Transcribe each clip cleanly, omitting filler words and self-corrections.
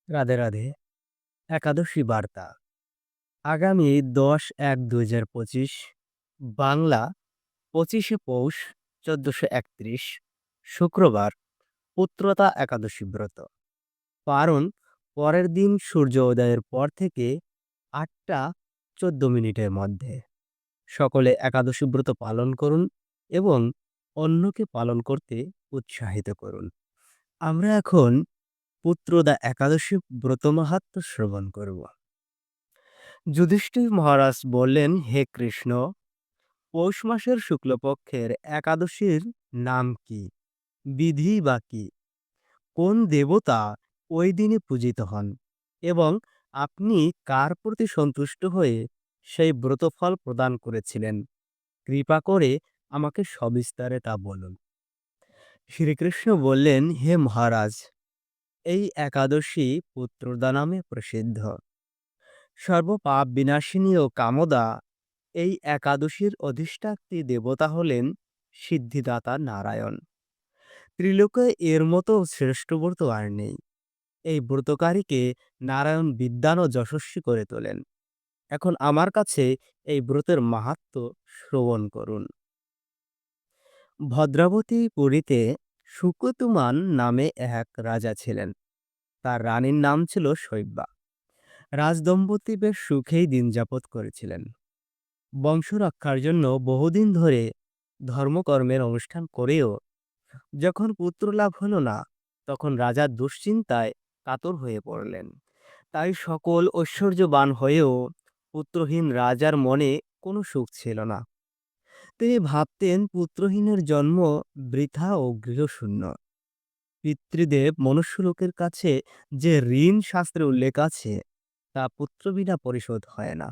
রাধে রাধে। একাদশী বার্তা। আগামী ১০-১-২০২৫ বাংলা ২৫শে পৌষ ১৪৩১ শুক্রবার পুত্রতা একাদশী ব্রত। পারণ পরের দিন সূর্য উদয়ের পর থেকে ৮টা ১৪ মিনিটের মধ্যে। সকলে একাদশী ব্রত পালন করুন এবং অন্যকে পালন করতে উৎসাহিত করুন। আমরা এখন পুত্রদা একাদশী ব্রত মাহাত্ম্য শ্রবণ করব। যুধিষ্ঠির মহারাজ বললেন, হে কৃষ্ণ, পৌষ মাসের শুক্লপক্ষের একাদশীর নাম কি? বিধি বা কি? কোন দেবতা ওই দিনে পূজিত হন? এবং আপনি কার প্রতি সন্তুষ্ট হয়ে সেই ব্রতফল প্রদান করেছিলেন? কৃপা করে আমাকে সবিস্তারে তা বলুন। শ্রীকৃষ্ণ বললেন, হে মহারাজ, এই একাদশী পুত্রদা নামে প্রসিদ্ধ। সর্বপাপ বিনাশিনী ও কামদা এই একাদশীর অধিষ্ঠাত্রী দেবতা হলেন সিদ্ধিদাতা নারায়ণ। ত্রিলোকে এর মতো শ্রেষ্ঠ ব্রত আর নেই। এই ব্রতকারীকে নারায়ণ বিদ্বান ও যশস্বী করে তোলেন। এখন আমার কাছে এই ব্রতের মাহাত্ম্য শ্রবণ করুন। ভদ্রাবতী পুরীতে সুকুতুমান নামে এক রাজা ছিলেন। তার রানীর নাম ছিল শৈব্যা। রাজদম্পতি বেশ সুখেই দিন যাপন করেছিলেন। বংশ রক্ষার জন্য বহুদিন ধরে ধর্মকর্মের অনুষ্ঠান করেও যখন পুত্রলাভ হলো না, তখন রাজা দুশ্চিন্তায় কাতর হয়ে পড়লেন। তাই সকল ঐশ্বর্যবান হয়েও পুত্রহীন রাজার মনে কোনো সুখ ছিল না। তিনি ভাবতেন, পুত্রহীনের জন্ম বৃথা ও গৃহশূন্য। পিতৃদেব মনুষ্যলোকের কাছে যে ঋণ শাস্ত্রে উল্লেখ আছে, তা পুত্র বিনা পরিশোধ হয় না।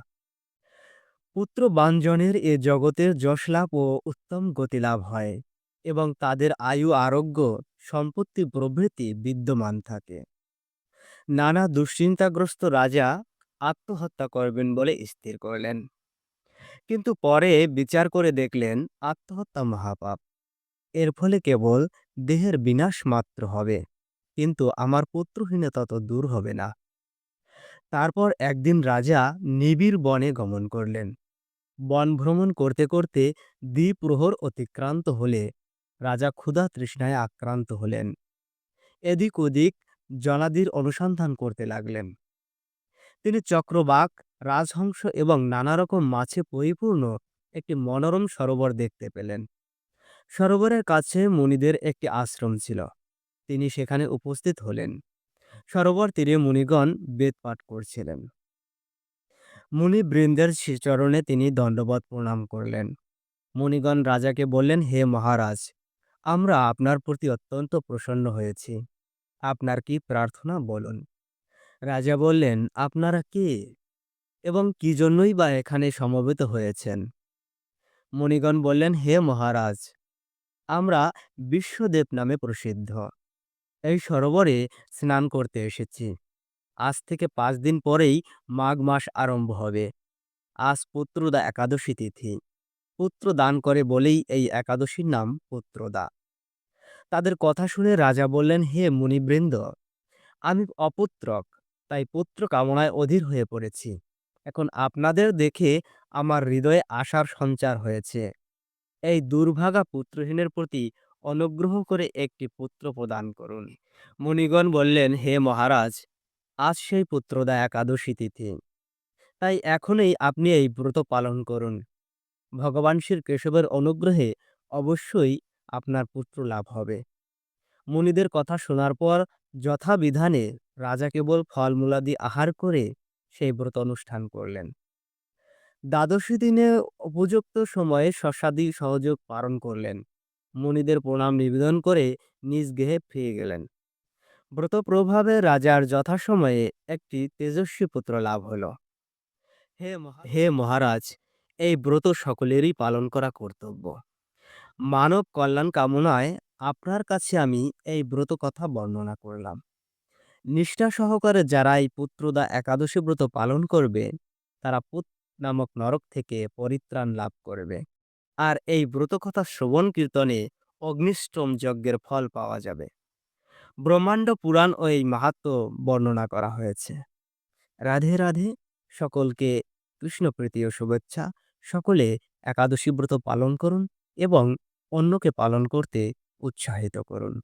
পুত্রবাঞ্জনের এ জগতের যশলাভ ও উত্তম গতিলাভ হয় এবং তাদের আয়ু আরোগ্য সম্পত্তি প্রভৃতি বিদ্যমান থাকে। নানা দুশ্চিন্তাগ্রস্ত রাজা আত্মহত্যা করবেন বলে স্থির করলেন। কিন্তু পরে বিচার করে দেখলেন, আত্মহত্যা মহাপাপ। এর ফলে কেবল দেহের বিনাশ মাত্র হবে, কিন্তু আমার পুত্রহীনতা তো দূর হবে না। তারপর একদিন রাজা নিবিড় বনে গমন করলেন। বন ভ্রমণ করতে করতে দ্বিপ্রহর অতিক্রান্ত হলে রাজা ক্ষুধা তৃষ্ণায় আক্রান্ত হলেন। এদিক ওদিক জলাদির অনুসন্ধান করতে লাগলেন। তিনি চক্রবাক, রাজহংস এবং নানা রকম মাছে পরিপূর্ণ একটি মনোরম সরোবর দেখতে পেলেন। সরোবরের কাছে মুনিদের একটি আশ্রম ছিল। তিনি সেখানে উপস্থিত হলেন। সরোবর তীরে মুনিগণ বেদ পাঠ করছিলেন। মুনিবৃন্দের শ্রীচরণে তিনি দণ্ডবৎ প্রণাম করলেন। মুনিগণ রাজাকে বললেন, হে মহারাজ, আমরা আপনার প্রতি অত্যন্ত প্রসন্ন হয়েছি। আপনার কি প্রার্থনা বলুন। রাজা বললেন, আপনারা কে এবং কি জন্যই বা এখানে সমবেত হয়েছেন? মুনিগণ বললেন, হে মহারাজ, আমরা বিশ্বদেব নামে প্রসিদ্ধ। এই সরোবরে স্নান করতে এসেছি। আজ থেকে 5 দিন পরেই মাঘ মাস আরম্ভ হবে। আজ পুত্রদা একাদশী তিথি। পুত্র দান করে বলেই এই একাদশীর নাম পুত্রদা। তাদের কথা শুনে রাজা বললেন, হে মুনিবৃন্দ, আমি অপুত্রক, তাই পুত্র কামনায় অধীর হয়ে পড়েছি। এখন আপনাদের দেখে আমার হৃদয়ে আশার সঞ্চার হয়েছে। এই দুর্ভাগা পুত্রহীনের প্রতি অনুগ্রহ করে একটি পুত্র প্রদান করুন। মুনিগণ বললেন, হে মহারাজ, আজ সেই পুত্রদা একাদশী তিথি, তাই এখনই আপনি এই ব্রত পালন করুন। ভগবান শ্রীকেশবের অনুগ্রহে অবশ্যই আপনার পুত্র লাভ হবে। মুনিদের কথা শোনার পর যথাবিধানে রাজা কেবল ফলমূলাদি আহার করে সেই ব্রত অনুষ্ঠান করলেন। দ্বাদশী দিনে উপযুক্ত সময়ে শস্যাদি সহযোগ পালন করলেন। মুনিদের প্রণাম নিবেদন করে নিজ গৃহে ফিরে গেলেন। ব্রত প্রভাবে রাজার যথাসময়ে একটি তেজস্বী পুত্র লাভ হল। হে মহারাজ, এই ব্রত সকলেরই পালন করা কর্তব্য। মানব কল্যাণ কামনায় আপনার কাছে আমি এই ব্রত কথা বর্ণনা করলাম। নিষ্ঠা সহকারে যারা এই পুত্রদা একাদশী ব্রত পালন করবে, তারা পুত নামক নরক থেকে পরিত্রাণ লাভ করবে। আর এই ব্রত কথা শ্রবণ কীর্তনে অগ্নিষ্টম যজ্ঞের ফল পাওয়া যাবে। ব্রহ্মাণ্ড পুরাণ ও এই মাহাত্ম্য বর্ণনা করা হয়েছে। রাধে রাধে। সকলকে কৃষ্ণপ্রীতি ও শুভেচ্ছা। সকলে একাদশী ব্রত পালন করুন এবং অন্যকে পালন করতে উৎসাহিত করুন।